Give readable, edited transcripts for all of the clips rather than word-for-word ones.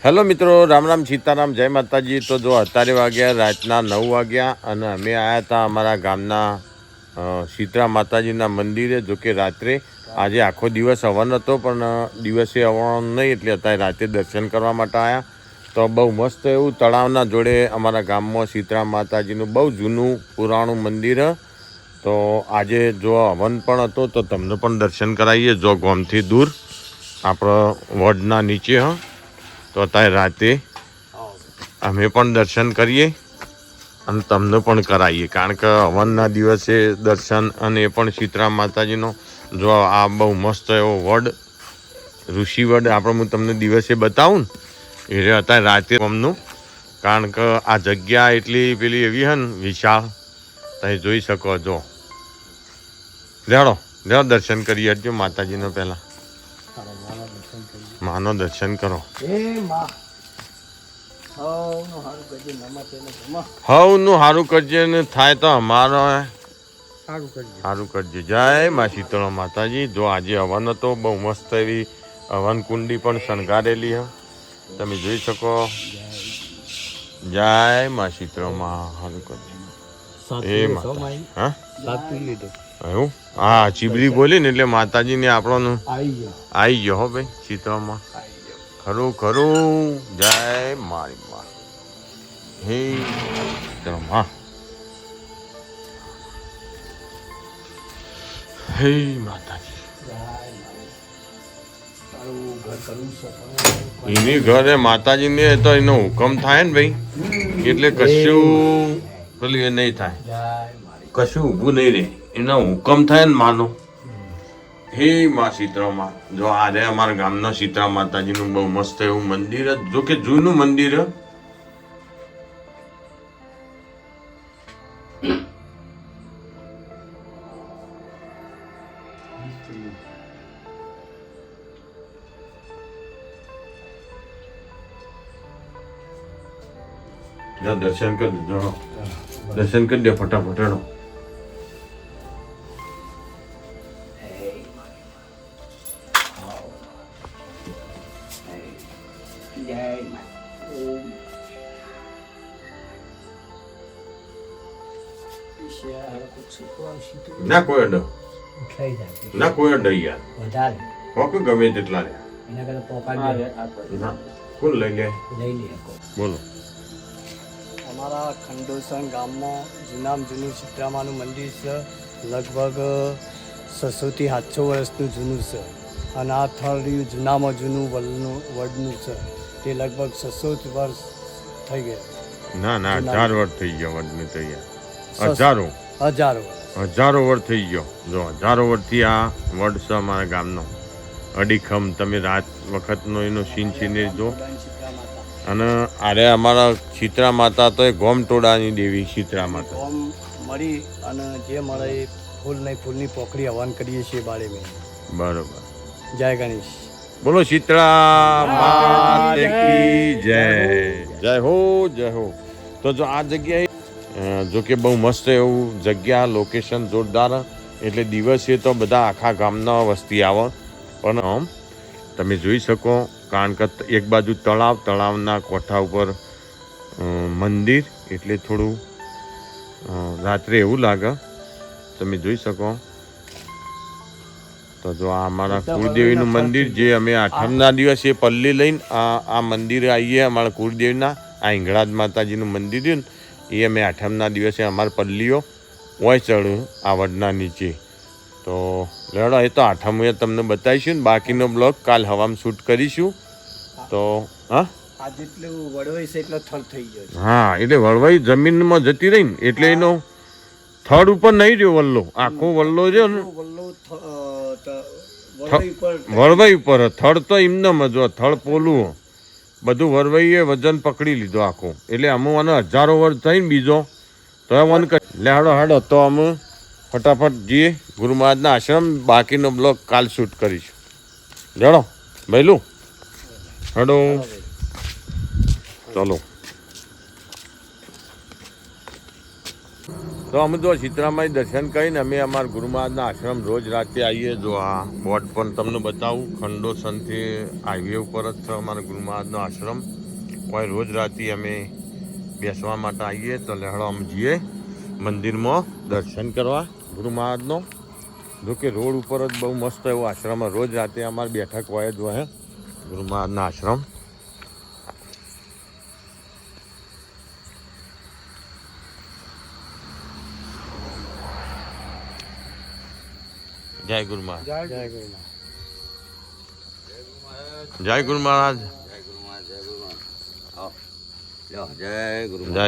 Hello મિત્રો, રામ રામ સીતારામ, જય માતાજી। તો જો અત્યારે વાગ્યા રાતના 9 વાગ્યા અને અમે આવ્યા હતા અમારા ગામના શીતળા માતાજીના મંદિરે। જો કે રાત્રે આજે આખો દિવસ હવન હતો પણ દિવસે હવન નહીં એટલે અત્યારે રાતે દર્શન કરવા માટે આવ્યા। તો બહુ મસ્ત એવું તળાવના જોડે અમારા ગામમાં શીતળા માતાજીનું બહુ જૂનું પુરાણું મંદિર। તો આજે જો હવન પણ હતો તો તમને પણ દર્શન કરાવીએ। જો ગામથી દૂર આપણો વડના નીચે તો અત્યારે રાતે અમે પણ દર્શન કરીએ અને તમને પણ કરાવીએ, કારણ કે હવનના દિવસે દર્શન અને એ પણ શીતળા માતાજીનો। જો આ બહુ મસ્ત એવો વડ, ઋષિ વડ આપણે હું તમને દિવસે બતાવું ને એટલે અત્યારે રાતે અમનું, કારણ કે આ જગ્યા એટલી પેલી એવી છે ને વિશાળ, તમે જોઈ શકો છો। લેડો દર્શન કરીએ હજો માતાજીનો। પહેલાં માનો દર્શન કરો। હવનું સારું કરજે ને થાય તો અમારો સારું કરજે। જય મા શીતળા માતાજી। જો આજે હવન હતો, બહુ મસ્ત એવી હવન કુંડી પણ શણગારેલી છે, તમે જોઈ શકો। જય મા શીતળામાં સારું કરજે। એ માતા હા એવું હા ચીબરી બોલી ને એટલે માતાજીને આપણો આવી ગયો હો ભાઈ શીતળામાં। ખરું ખરું, જય મારી મા હે શીતળામાં, હે માતાજી। એની ઘરે માતાજીને તો એનો હુકમ થાય ને ભાઈ, એટલે કશું પેલું એ નહીં થાય, કશું ઊભું નહીં રહે, એનો હુકમ થાય ને માનો। હે મા શીતળામાં। જો આજે અમારા ગામના શીતળા માતાજીનું બહુ મસ્ત એવું મંદિર, જો કે જૂનું મંદિર। દર્શન કરી દો, દર્શન કરી દો ફટાફટ હેડો। ના કોઈ અડો, ના કોઈ અડો યાર, પોકે ગમે તેટલા રે કોણ લઈ લે બોલો। અમારા ખંડોસણ ગામમાં જૂનામાં જૂનું શીતળામાનું મંદિર છે, લગભગ 600 થી 700 વર્ષનું જૂનું છે। અને આ થળિયું જૂનામાં જૂનું વડનું છે, તે લગભગ 600 વર્ષ થઈ ગયા। ના 1000 વર્ષ થઈ ગયા વડને તો યાર, હજારો વર્ષ થઈ ગયો। જો હજારો વર્ષથી આ વડ છે અમારા ગામનો અડીખમ। તમે રાત વખતનો એનો સીન સીને જો। અને આરે અમારા શીતળા માતા તો એ ગોમટોળાની દેવી શીતળા માતા મળી, અને જે મળે એ ફૂલની પોખરી હવન કરીએ છીએ બાળે મેં। બરોબર, જય ગણેશ, બોલો શીતળા માતા કી જય, જય હો જય હો। તો જો આ જગ્યાએ જો કે બહુ મસ્ત એવું જગ્યા, લોકેશન જોરદાર, એટલે દિવસે તો બધા આખા ગામના વસ્તી આવે, પણ આમ તમે જોઈ શકો, કારણ કે એક બાજુ તળાવના કોઠા ઉપર મંદિર, એટલે થોડું રાત્રે એવું લાગે, તમે જોઈ શકો। તો જો આ અમારા કુળદેવીનું મંદિર, જે અમે આઠમના દિવસે પલ્લી લઈને આ મંદિરે આવીએ, અમારા કુળદેવીના આ હિંગળાજ માતાજીનું મંદિર છે ને, એ અમે આઠમના દિવસે અમારા પલ્લીઓ હોય ચડું આ વડના નીચે। તો લેડો, એ તો આઠમે તમને બતાવીશું ને, બાકીનો બ્લોગ કાલ હવામાં શૂટ કરીશું। તો હા એટલે વળવાઈ જમીનમાં જતી રહી ને, એટલે એનો થડ ઉપર નહીં રહ્યો વલ્લો, આખો વલ્લો રહ્યો ને વળવાઈ ઉપર, થડ તો એમને જો થડ પોલું બધું વરવાઈએ વજન પકડી લીધો આખો, એટલે અમુક મને 1000 વર્ષ થઈને બીજો તો મન લે હાડો તો અમે ફટાફટ જઈએ ગુરુ મહારાજના આશ્રમ, બાકીનો બ્લોગ કાલ શૂટ કરીશું। જાણો ભૈલું હાડો ચલો। તો અમે તો શીતળામાં દર્શન કરીને અમે અમારા ગુરુ મહારાજના આશ્રમ રોજ રાતે આવીએ. જો આ બોર્ડ પણ તમને બતાવું, ખંડોસનથી હાઈવે ઉપર જ છે અમારા ગુરુ મહારાજનો આશ્રમ. કોઈ રોજ રાતે અમે બેસવા માટે આવીએ. તો લહેડો અમે જઈએ મંદિરમાં દર્શન કરવા ગુરુ મહારાજનો. જો કે રોડ ઉપર જ બહુ મસ્ત એવો આશ્રમ, રોજ રાતે અમારે બેઠક હોય જ હોય ગુરુ મહારાજના આશ્રમ. જય ગુરુ મહારાજ, જય ગુરુ મહારાજ. જય ગુરુ મહારાજ, જય ગુરુ જય ગુરુ જય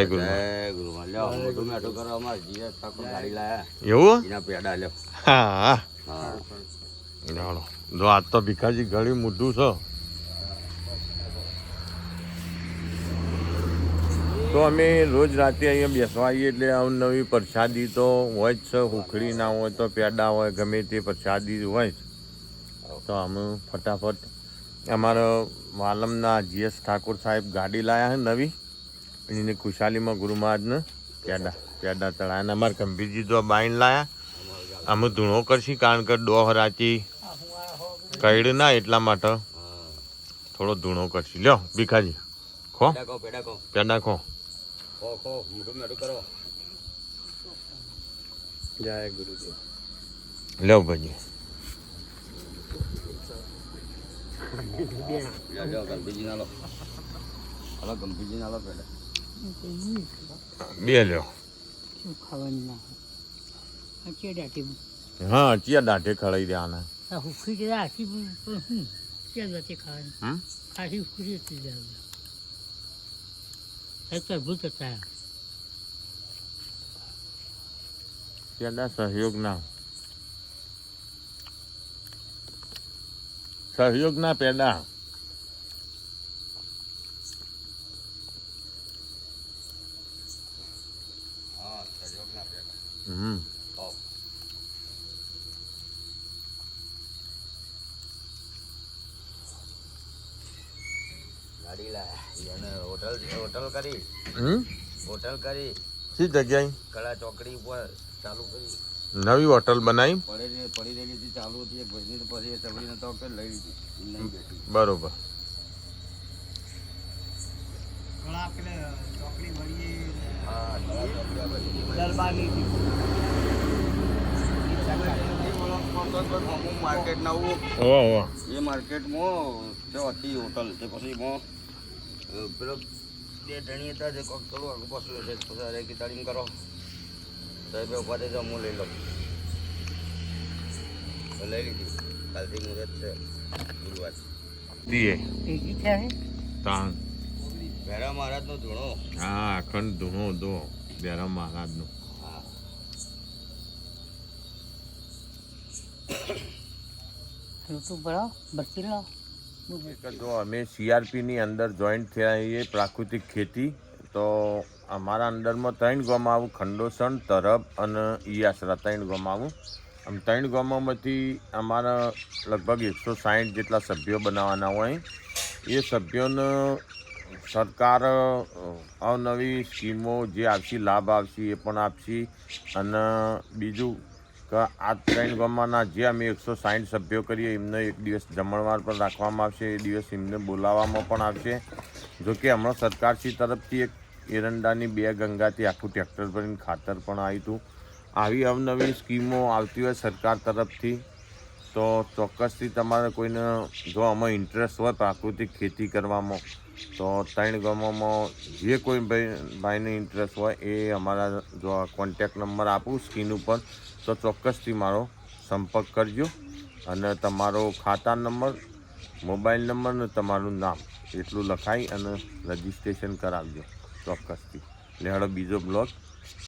ગુરુ લ્યો મોટું મેઠું કરો અમારે જીએસ ઠાકોર ગાડી લાયા એવું? એના પેડા લ્યો. હા હા ચાલો. જો આજ તો ભીખાજી ઘણી મોટું છે. તો અમે રોજ રાતે અહીંયા બેસવા આવીએ એટલે અવનવી પ્રસાદી તો હોય જ છે. હુખડી ના હોય તો પેડા હોય, ગમે તે પ્રસાદી હોય જ. તો અમે ફટાફટ અમારા વાલમના જીએસ ઠાકોર સાહેબ ગાડી લાયા છે નવી, એની ખુશાલીમાં ગુરુ મહારાજને પેડા ચડાયા. અને અમારા ગંભીરજી તો બાઈન લાયા. અમે ધૂણો કરશી કારણ કે ડોહ રાતી કઈડ ના, એટલા માટે થોડો ધૂણો કરશી. લ્યો ભીખાજી ખો પેડા કહો પેડા ખો. ખો મોટું મેઠું કરો. જય ગુરુદેવ. લ્યો ભાઈ લ્યો ગણપતિજી ના લો. હલો ગણપતિજી ના લો પેડા. બે લ્યો. શું ખાવાનું ના હોય ચેડાટી હા ચિયા દાંઠે ખડાઈ દેવાના. હુખી રાખી પણ ચેડાટી ખાવાની હમ ખાસી હુખી હતી જાય એક ભૂત હતા પેડા સહયોગના પેડા. હા સહયોગના પેડા. હમ ખાઓ. ગાડી લાયા એને હોટલ કરી હમ શી જગ્યાએ કળા ચોકડી ઉપર ચાલુ કરી. નવી હોટલ બનાવી? પડી રહેલી હતી ચાલુ હતી એક ભજની પછી ચબડી નતો કે લઈ લીધી નહીં બેઠી. બરોબર. હા કળા ચોકડી આ બધી દરબારની માર્કેટ નવું ઓહો એ માર્કેટમાં જો હતી હોટલ તે પછી એમાં પેલો બે ધણી હતા જે કોક થોડું આગળ પાછું છે પછી અરે કે તાળીમ કરો સાહેબ ઉભા થઈ જાઓ હું લઈ લઉં તો લઈ લીધી. કાલથી મુહૂર્ત છે ગુરુવાર. દીએ ભેગી થાય તાણ. ભેરા મહારાજનો ધૂણો. હા અખંડ ધૂણો દો બેરા મહારાજનો. હા રોટું ભરાવ બરકી લાવ જો અમે સીઆરપીની અંદર જોઈન્ટ થયા છીએ પ્રાકૃતિક ખેતી. તો અમારા અંદરમાં 3 ગામમાં આવું, ખંડોસણ, તરબ અને ઈયાસરા 3 ગામમાં આવું. આમ 3 ગામોમાંથી અમારા લગભગ 160 જેટલા સભ્યો બનાવવાના હોય. એ સભ્યોને સરકાર અવનવી સ્કીમો જે આવશે, લાભ આવશે એ પણ આપશે. અને બીજું કે આ 3 ગામમાંના જે અમે 160 સભ્યો કરીએ એમને એક દિવસ જમણવાર પણ રાખવામાં આવશે. એ દિવસ એમને બોલાવવામાં પણ આવશે. જોકે હમણાં સરકારશ્રી તરફથી એક એરંડાની 2 ગંગાથી આખું ટ્રેક્ટર ભરીને ખાતર પણ આવ્યું હતું. આવી અવનવી સ્કીમો આવતી હોય સરકાર તરફથી તો ચોક્કસથી તમારે કોઈને જો આમાં ઇન્ટરેસ્ટ હોય પ્રાકૃતિક ખેતી કરવામાં તો 3 ગામોમાં જે કોઈ ભાઈને ઇન્ટરેસ્ટ હોય એ અમારા જો કોન્ટેક નંબર આપું સ્ક્રીન ઉપર તો ચોક્કસથી મારો સંપર્ક કરજો. અને તમારો ખાતા નંબર, મોબાઈલ નંબર ને તમારું નામ એટલું લખાઈ અને રજીસ્ટ્રેશન કરાવજો ચોક્કસથી. લેહાડો બીજો બ્લોગ